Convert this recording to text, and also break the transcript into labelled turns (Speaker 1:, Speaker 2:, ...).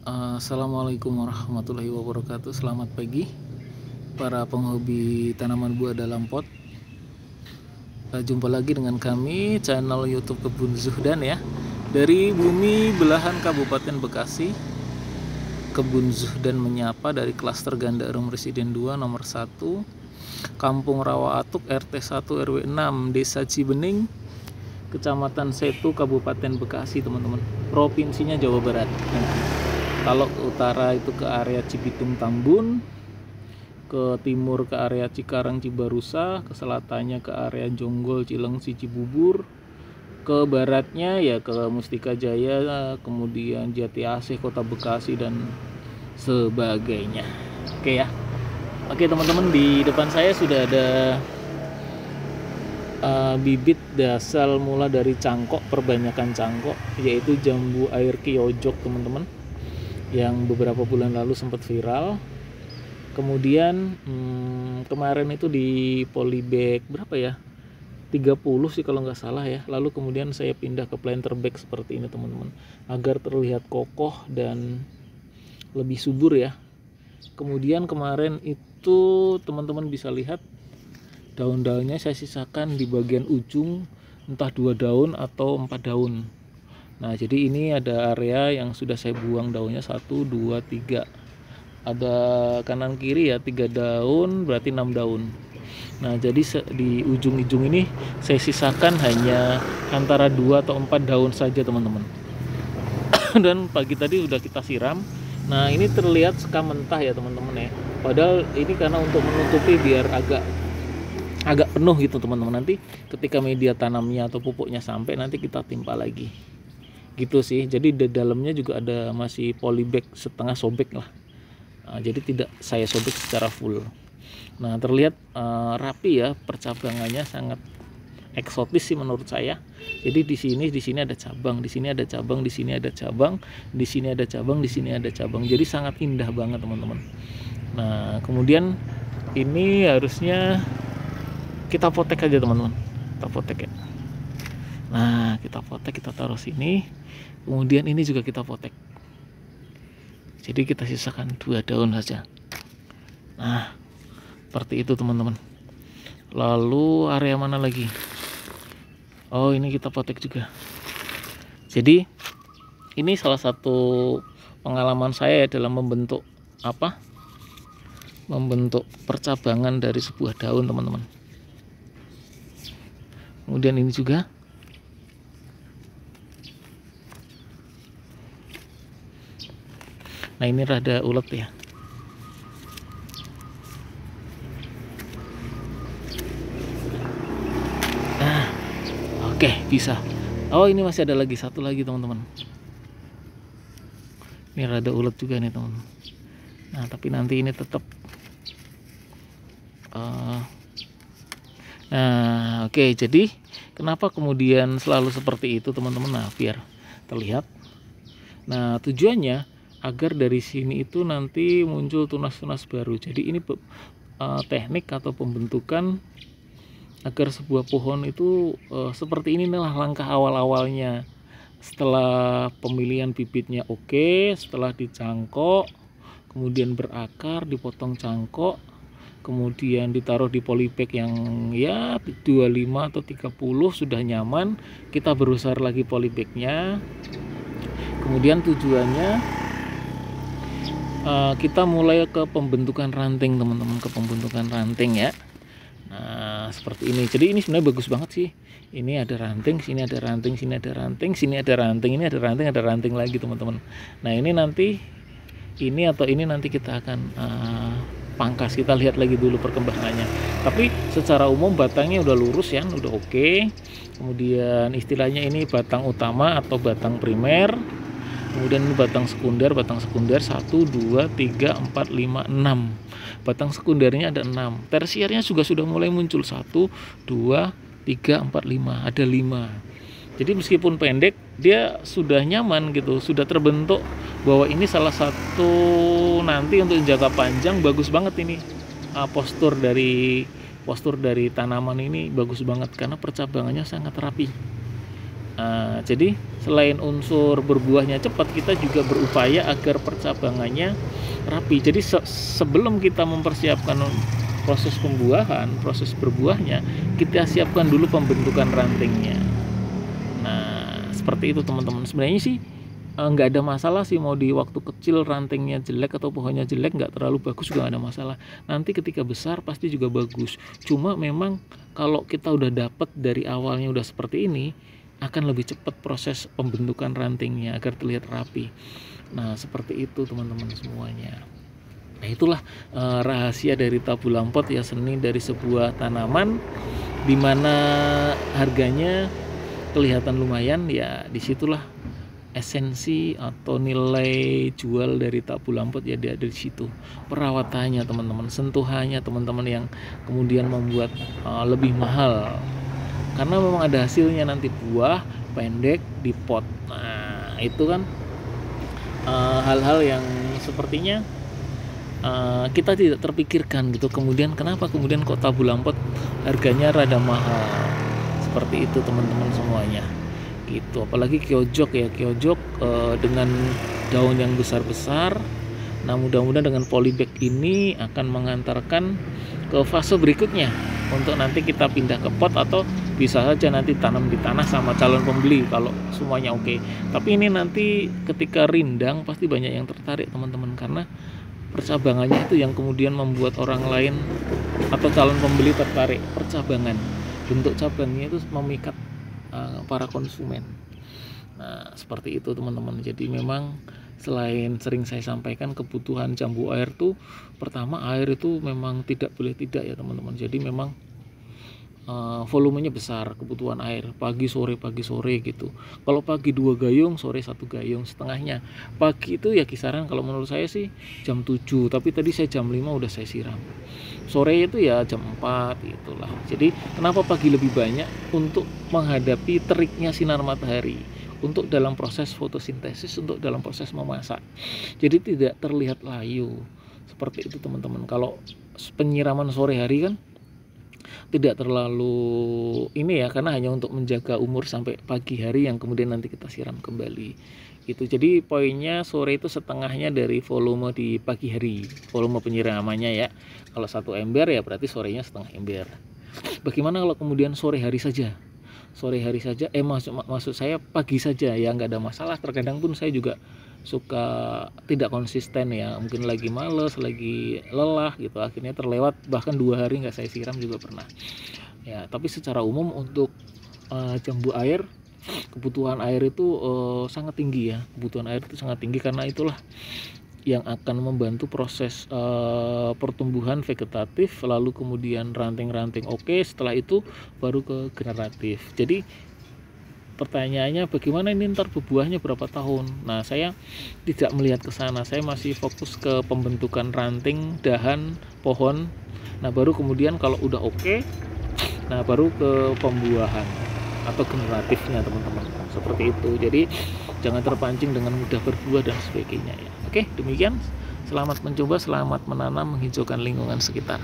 Speaker 1: Assalamualaikum warahmatullahi wabarakatuh. Selamat pagi para penghobi tanaman buah dalam pot. Jumpa lagi dengan kami channel YouTube Kebun Zuhdan ya. Dari bumi belahan Kabupaten Bekasi, Kebun Zuhdan menyapa dari klaster Ganda Arum Residen 2 nomor 1, Kampung Rawa Atuk, RT 1 RW 6, Desa Cibening, Kecamatan Setu, Kabupaten Bekasi, teman-teman. Provinsinya Jawa Barat. Kalau ke utara itu ke area Cibitung Tambun, ke timur ke area Cikarang Cibarusa, ke selatannya ke area Jonggol Cilengsi Cibubur, ke baratnya ya ke Mustika Jaya, kemudian Jati Asih, Kota Bekasi dan sebagainya. Oke ya. Oke teman-teman, di depan saya sudah ada bibit dasal mula dari cangkok, perbanyakan cangkok, yaitu jambu air kiojok teman-teman, yang beberapa bulan lalu sempat viral. Kemudian kemarin itu di polybag berapa ya, 30 sih kalau nggak salah ya. Lalu kemudian saya pindah ke planter bag seperti ini teman-teman, agar terlihat kokoh dan lebih subur ya. Kemudian kemarin itu teman-teman bisa lihat daun-daunnya saya sisakan di bagian ujung, entah 2 daun atau 4 daun. Nah jadi ini ada area yang sudah saya buang daunnya 1, 2, 3. Ada kanan kiri ya 3 daun, berarti 6 daun. Nah jadi di ujung-ujung ini saya sisakan hanya antara 2 atau 4 daun saja teman-teman. Dan pagi tadi udah kita siram. Nah ini terlihat sekam mentah ya teman-teman ya. Padahal ini karena untuk menutupi biar agak penuh gitu teman-teman. Nanti ketika media tanamnya atau pupuknya sampai, nanti kita timpa lagi gitu sih. Jadi di dalamnya juga ada masih polybag setengah sobek lah. Nah, jadi tidak saya sobek secara full. Nah terlihat rapi ya, percabangannya sangat eksotis sih menurut saya. Jadi di sini ada cabang, di sini ada cabang, di sini ada cabang, di sini ada cabang, di sini ada cabang. Jadi sangat indah banget teman-teman. Nah kemudian ini harusnya kita potek aja teman-teman, kita potek ya. Nah kita potek, kita taruh sini. Kemudian ini juga kita potek. Jadi kita sisakan 2 daun saja. Nah seperti itu teman-teman. Lalu area mana lagi? Oh ini kita potek juga. Jadi ini salah satu pengalaman saya dalam membentuk membentuk percabangan dari sebuah daun teman-teman. Kemudian ini juga. Nah ini rada ulet ya. Nah oke, bisa. Oh ini masih ada lagi satu lagi teman-teman. Ini rada ulet juga nih teman-teman. Nah tapi nanti ini tetap nah oke, jadi kenapa kemudian selalu seperti itu teman-teman? Nah biar terlihat. Nah tujuannya agar dari sini itu nanti muncul tunas-tunas baru. Jadi ini teknik atau pembentukan agar sebuah pohon itu seperti inilah langkah awal-awalnya. Setelah pemilihan bibitnya oke, setelah dicangkok, kemudian berakar, dipotong cangkok, kemudian ditaruh di polybag yang ya 25 atau 30 sudah nyaman, kita berusar lagi polybagnya. Kemudian tujuannya kita mulai ke pembentukan ranting teman-teman, ke pembentukan ranting ya. Nah seperti ini. Jadi ini sebenarnya bagus banget sih. Ini ada ranting, sini ada ranting, sini ada ranting, sini ada ranting, ini ada ranting, ada ranting lagi teman-teman. Nah ini nanti ini nanti kita akan pangkas. Kita lihat lagi dulu perkembangannya. Tapi secara umum batangnya udah lurus ya, udah oke. Kemudian istilahnya ini batang utama atau batang primer. Kemudian ini batang sekunder 1, 2, 3, 4, 5, 6. Batang sekundernya ada 6. Tersiernya juga sudah mulai muncul 1, 2, 3, 4, 5. Ada 5. Jadi meskipun pendek, dia sudah nyaman gitu, sudah terbentuk bahwa ini salah satu nanti untuk jangka panjang bagus banget ini. Postur dari tanaman ini bagus banget karena percabangannya sangat rapi. Jadi selain unsur berbuahnya cepat, kita juga berupaya agar percabangannya rapi. Jadi sebelum kita mempersiapkan proses pembuahan, proses berbuahnya, kita siapkan dulu pembentukan rantingnya. Nah, seperti itu teman-teman. Sebenarnya sih nggak ada masalah sih mau di waktu kecil rantingnya jelek atau pohonnya jelek, nggak terlalu bagus juga nggak ada masalah. Nanti ketika besar pasti juga bagus. Cuma memang kalau kita udah dapet dari awalnya udah seperti ini, akan lebih cepat proses pembentukan rantingnya agar terlihat rapi. Nah, seperti itu teman-teman semuanya. Nah, itulah rahasia dari tabulam pot ya, seni dari sebuah tanaman dimana harganya kelihatan lumayan ya. Disitulah esensi atau nilai jual dari tabulam pot ya, dari situ. Perawatannya teman-teman, sentuhannya teman-teman yang kemudian membuat lebih mahal, karena memang ada hasilnya nanti, buah pendek di pot. Nah, itu kan hal-hal yang sepertinya kita tidak terpikirkan gitu. Kemudian kenapa kemudian kok tabulam pot harganya rada mahal seperti itu teman-teman semuanya gitu. Apalagi kyojok ya, kyojok dengan daun yang besar-besar. Nah, mudah-mudahan dengan polybag ini akan mengantarkan ke fase berikutnya untuk nanti kita pindah ke pot, atau bisa saja nanti tanam di tanah sama calon pembeli kalau semuanya oke. Tapi ini nanti ketika rindang pasti banyak yang tertarik teman-teman, karena percabangannya itu yang kemudian membuat orang lain atau calon pembeli tertarik. Percabangan, bentuk cabangnya itu memikat para konsumen. Nah, seperti itu teman-teman. Jadi memang selain sering saya sampaikan, kebutuhan jambu air tuh, pertama air itu memang tidak boleh tidak ya teman-teman. Jadi memang volumenya besar, kebutuhan air pagi sore gitu. Kalau pagi 2 gayung, sore 1 gayung setengahnya. Pagi itu ya kisaran kalau menurut saya sih jam 7, tapi tadi saya jam 5 udah saya siram. Sore itu ya jam 4 itulah. Jadi kenapa pagi lebih banyak? Untuk menghadapi teriknya sinar matahari, untuk dalam proses fotosintesis, untuk dalam proses memasak. Jadi tidak terlihat layu seperti itu teman-teman. Kalau penyiraman sore hari kan tidak terlalu ini ya, karena hanya untuk menjaga umur sampai pagi hari yang kemudian nanti kita siram kembali itu. Jadi poinnya sore itu setengahnya dari volume di pagi hari, volume penyiramannya ya. Kalau 1 ember ya berarti sorenya setengah ember. Bagaimana kalau kemudian sore hari saja? Maksud saya pagi saja ya, nggak ada masalah. Terkadang pun saya juga suka tidak konsisten ya, mungkin lagi males, lagi lelah gitu, akhirnya terlewat bahkan 2 hari nggak saya siram juga pernah ya. Tapi secara umum untuk jambu air, kebutuhan air itu sangat tinggi ya, kebutuhan air itu sangat tinggi, karena itulah yang akan membantu proses pertumbuhan vegetatif, lalu kemudian ranting-ranting oke, setelah itu baru ke generatif. Jadi pertanyaannya bagaimana ini ntar berbuahnya berapa tahun? Nah, saya tidak melihat ke sana. Saya masih fokus ke pembentukan ranting, dahan, pohon. Nah, baru kemudian kalau udah oke, nah baru ke pembuahan atau generatifnya teman-teman. Seperti itu. Jadi jangan terpancing dengan mudah berbuah dan sebagainya ya. Oke, demikian. Selamat mencoba, selamat menanam, menghijaukan lingkungan sekitar.